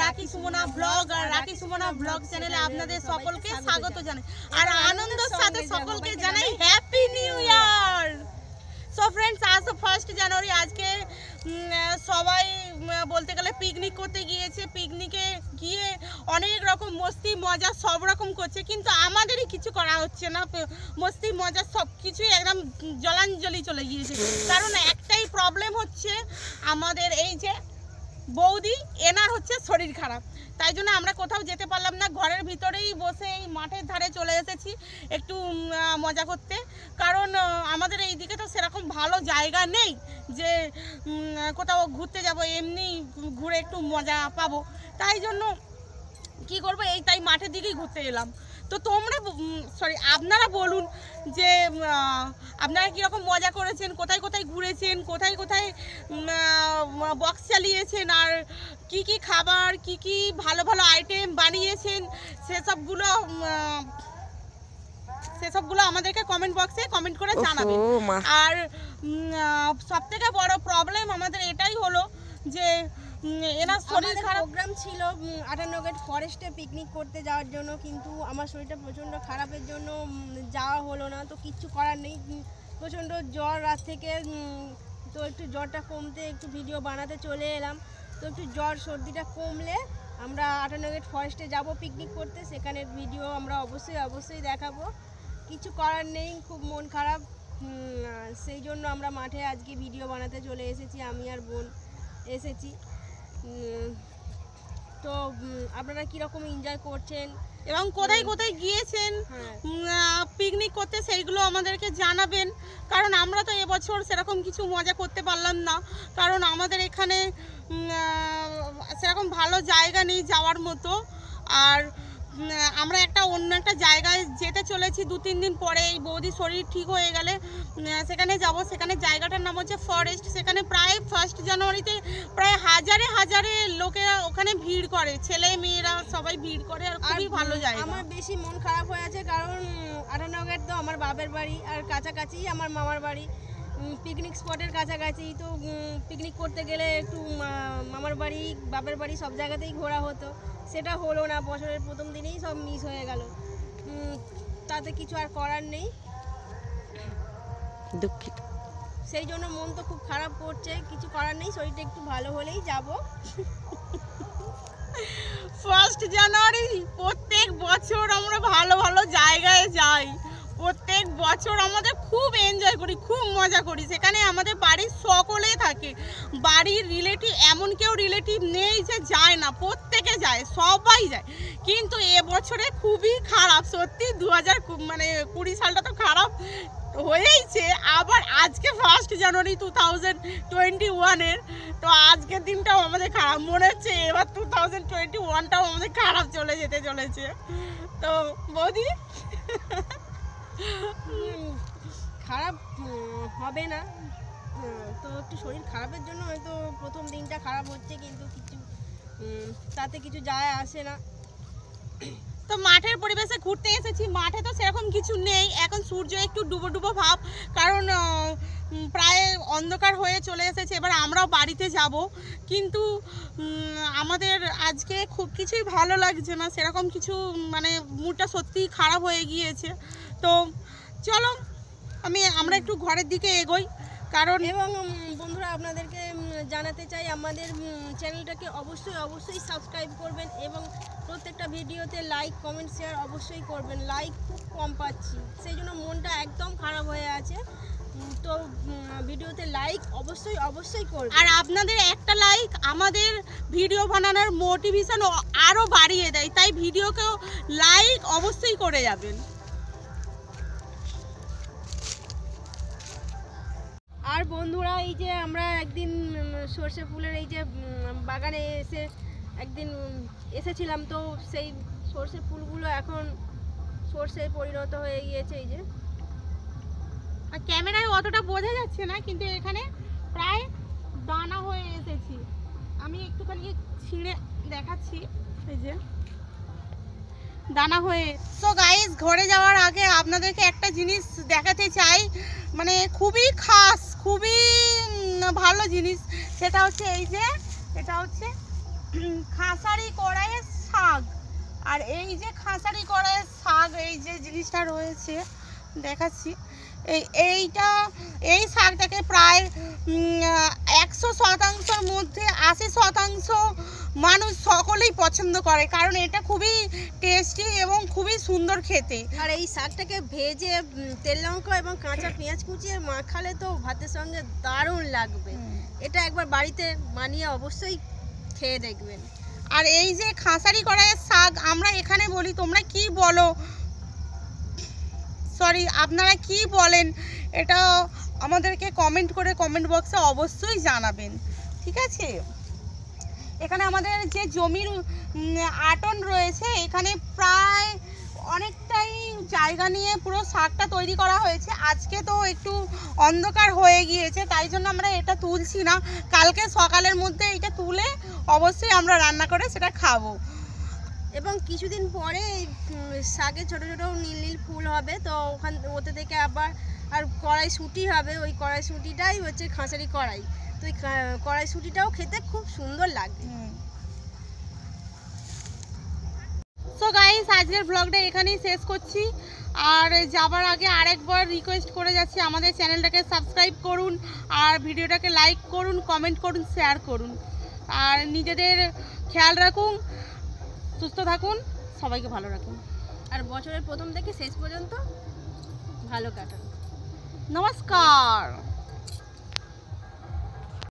রাখি সুমনা ব্লগ আর রাখি সুমনা ব্লগ চ্যানেলে আপনাদের সকলকে স্বাগত জানাই আর আনন্দের সাথে সকলকে জানাই happy new year. So friends, আজ তো 1 জানুয়ারি। আজকে সবাই বলতে গেলে পিকনিক করতে গিয়েছে। পিকনিকে গিয়ে অনেক রকম মস্তি মজা সব রকম করছে, কিন্তু আমাদেরই কিছু করা হচ্ছে না। মস্তি মজা সব কিছুই একদম জলাঞ্জলি চলে গিয়েছে। কারণ একটাই প্রবলেম হচ্ছে, আমাদের এই যে বৌদি এনার হচ্ছে শরীর খারাপ, তাই জন্য আমরা কোথাও যেতে পারলাম না। ঘরের ভিতরেই বসে এই মাঠের ধারে চলে এসেছি একটু মজা করতে। কারণ আমাদের এই দিকে তো সেরকম ভালো জায়গা নেই যে কোথাও ঘুরতে যাব, এমনি ঘুরে একটু মজা পাবো। তাই জন্য কি করব, তাই মাঠের দিকেই ঘুরতে এলাম। তো আপনারা বলুন যে আপনারা কীরকম মজা করেছেন, কোথায় কোথায় ঘুরেছেন, কোথায় কোথায় বক্স চালিয়েছেন, আর কি কি খাবার, কি কি ভালো ভালো আইটেম বানিয়েছেন, সেসবগুলো আমাদেরকে কমেন্ট বক্সে কমেন্ট করে জানাবেন। আর সবথেকে বড় প্রবলেম আমাদের এটাই হলো যে এনার শরীর খারাপ। প্রোগ্রাম ছিল 58 গেট ফরেস্টে পিকনিক করতে যাওয়ার জন্য, কিন্তু আমার শরীরটা প্রচণ্ড খারাপের জন্য যাওয়া হলো না। তো কিচ্ছু করার নেই, প্রচণ্ড জ্বর রাত থেকে। তো একটু জ্বরটা কমতে একটু ভিডিও বানাতে চলে এলাম। তো একটু জ্বর সর্দিটা কমলে আমরা 58 গেট ফরেস্টে যাব পিকনিক করতে, সেখানে ভিডিও আমরা অবশ্যই দেখাবো। কিছু করার নেই, খুব মন খারাপ, সেই জন্য আমরা মাঠে আজকে ভিডিও বানাতে চলে এসেছি। আমি আর বোন এসেছি। তো আপনারা কীরকম এনজয় করছেন এবং কোথায় কোথায় গিয়েছেন পিকনিক করতে, সেইগুলো আমাদেরকে জানাবেন। কারণ আমরা তো এবছর সেরকম কিছু মজা করতে পারলাম না, কারণ আমাদের এখানে সেরকম ভালো জায়গা নেই যাওয়ার মতো। আর আমরা অন্য একটা জায়গায় যেতে চলেছি 2-3 দিন পরে। এই বৌদির শরীর ঠিক হয়ে গেলে সেখানে যাব। সেখানে জায়গাটার নাম হচ্ছে ফরেস্ট। সেখানে প্রায় 1 জানুয়ারিতে প্রায় হাজারে হাজারে লোকেরা ওখানে ভিড় করে, ছেলে মেয়েরা সবাই ভিড় করে, আর খুবই ভালো জায়গা। আমার বেশি মন খারাপ হয়ে আছে, কারণ 58 গেট তো আমার বাপের বাড়ি, আর কাছাকাছি আমার মামার বাড়ি, পিকনিক স্পটের কাছাকাছি। তো পিকনিক করতে গেলে একটু মামার বাড়ি বাপের বাড়ি সব জায়গাতেই ঘোরা হতো, সেটা হলো না। বছরের প্রথম দিনেই সব মিস হয়ে গেল। তাতে কিছু আর করার নেই, দুঃখিত। সেই জন্য মন তো খুব খারাপ করছে, কিছু করার নেই। শরীরটা একটু ভালো হলেই যাব। 1 জানুয়ারি প্রত্যেক বছর আমরা ভালো ভালো জায়গায় যাই, প্রত্যেক বছর আমাদের খুব এনজয় করি, খুব মজা করি। সেখানে আমাদের বাড়ির সকলে থাকে, বাড়ির রিলেটিভ, এমন কেউ রিলেটিভ নেই যে যায় না, প্রত্যেকে যায়, সবাই যায়। কিন্তু এবছরে খুবই খারাপ সত্যি। 2020 সালটা তো খারাপ হয়েইছে, আবার আজকে 1 জানুয়ারি 2021-এর। তো আজকের দিনটাও আমাদের খারাপ মনে হচ্ছে, এবার 2021টাও আমাদের খারাপ চলে যেতে চলেছে। তো বৌদি খারাপ হবে না, তো একটু শরীর খারাপের জন্য হয়তো প্রথম দিনটা খারাপ হচ্ছে, কিন্তু তাতে কিছু যায় আসে না। তো মাঠের পরিবেশে ঘুরতে এসেছি, মাঠে তো সেরকম কিছু নেই। এখন সূর্য একটু ডুবো ডুবো ভাব, কারণ প্রায় অন্ধকার হয়ে চলে এসেছে। এবার আমরাও বাড়িতে যাব, কিন্তু আমাদের আজকে খুব কিছুই ভালো লাগছে না, সেরকম কিছু মুডটা সত্যিই খারাপ হয়ে গিয়েছে। তো চলো আমরা একটু ঘরের দিকে এগোই, কারণ এবং বন্ধুরা আপনাদেরকে জানাতে চাই আমাদের চ্যানেলটাকে অবশ্যই সাবস্ক্রাইব করবেন এবং প্রত্যেকটা ভিডিওতে লাইক কমেন্ট শেয়ার অবশ্যই করবেন। লাইক খুব কম পাচ্ছি, সেই জন্য মনটা একদম খারাপ হয়ে আছে। তো ভিডিওতে লাইক অবশ্যই করবেন। আর আপনাদের একটা লাইক আমাদের ভিডিও বানানোর মোটিভেশন আরও বাড়িয়ে দেয়, তাই ভিডিওকেও লাইক অবশ্যই করে যাবেন। আর বন্ধুরা এই যে আমরা একদিন সর্ষে ফুলের এই যে বাগানে একদিন এসেছিলাম, তো সেই সর্ষে ফুলগুলো এখন সর্ষে পরিণত হয়ে গিয়েছে। এই যে আর ক্যামেরায় অতটা বোঝা যাচ্ছে না, কিন্তু এখানে প্রায় দানা হয়ে এসেছি। আমি একটুখানি ছিঁড়ে দেখাচ্ছি, এই যে দানা হয়ে। সো গাইস, ঘরে যাওয়ার আগে আপনাদেরকে একটা জিনিস দেখাতে চাই, মানে খুবই খাস, খুবই ভালো জিনিস। সেটা হচ্ছে এই যে, এটা হচ্ছে খাসারি কড়াইয়ের শাক। আর এই যে খাসারি কড়াইয়ের শাক, এই যে জিনিসটা রয়েছে দেখাচ্ছি, এই শাকটাকে প্রায় 100%-র মধ্যে 80% মানুষ সকলেই পছন্দ করে, কারণ এটা খুবই টেস্টি এবং খুবই সুন্দর খেতে। আর এই শাকটাকে ভেজে তেল লঙ্কা এবং কাঁচা পেঁয়াজ কুচিয়ে মাখালে তো ভাতের সঙ্গে দারুণ লাগবে। এটা একবার বাড়িতে বানিয়ে অবশ্যই খেয়ে দেখবেন। আর এই যে খাসারি কড়াইয়ের শাক আমরা এখানে বলি, তোমরা কি বলো, সরি আপনারা কি বলেন, এটা আমাদেরকে কমেন্ট করে কমেন্ট বক্সে অবশ্যই জানাবেন, ঠিক আছে? এখানে আমাদের যে জমির আটন রয়েছে, এখানে প্রায় অনেকটাই জায়গা নিয়ে পুরো শাকটা তৈরি করা হয়েছে। আজকে তো একটু অন্ধকার হয়ে গিয়েছে, তাই জন্য আমরা এটা তুলছি না। কালকে সকালের মধ্যে এটা তুলে অবশ্যই আমরা রান্না করে সেটা খাবো। এবং কিছুদিন পরে শাকে ছোট ছোট নীল নীল ফুল হবে, তো ওতে থেকে আবার কড়াইশুঁটি হবে। ওই কড়াইশুঁটিটাই হচ্ছে খাসারি কড়াই, তো ওই কড়াইশুঁটিটাও খেতে খুব সুন্দর লাগে। সো গাইস, আজকের ব্লগটা এখানেই শেষ করছি। আর যাবার আগে আরেকবার রিকোয়েস্ট করে যাচ্ছি, আমাদের চ্যানেলটাকে সাবস্ক্রাইব করুন, আর ভিডিওটাকে লাইক করুন, কমেন্ট করুন, শেয়ার করুন। আর নিজেদের খেয়াল রাখুন, সুস্থ থাকুন, সবাইকে ভালো রাখুন। আর বছরের প্রথম থেকে শেষ পর্যন্ত ভালো কাটান। নমস্কার।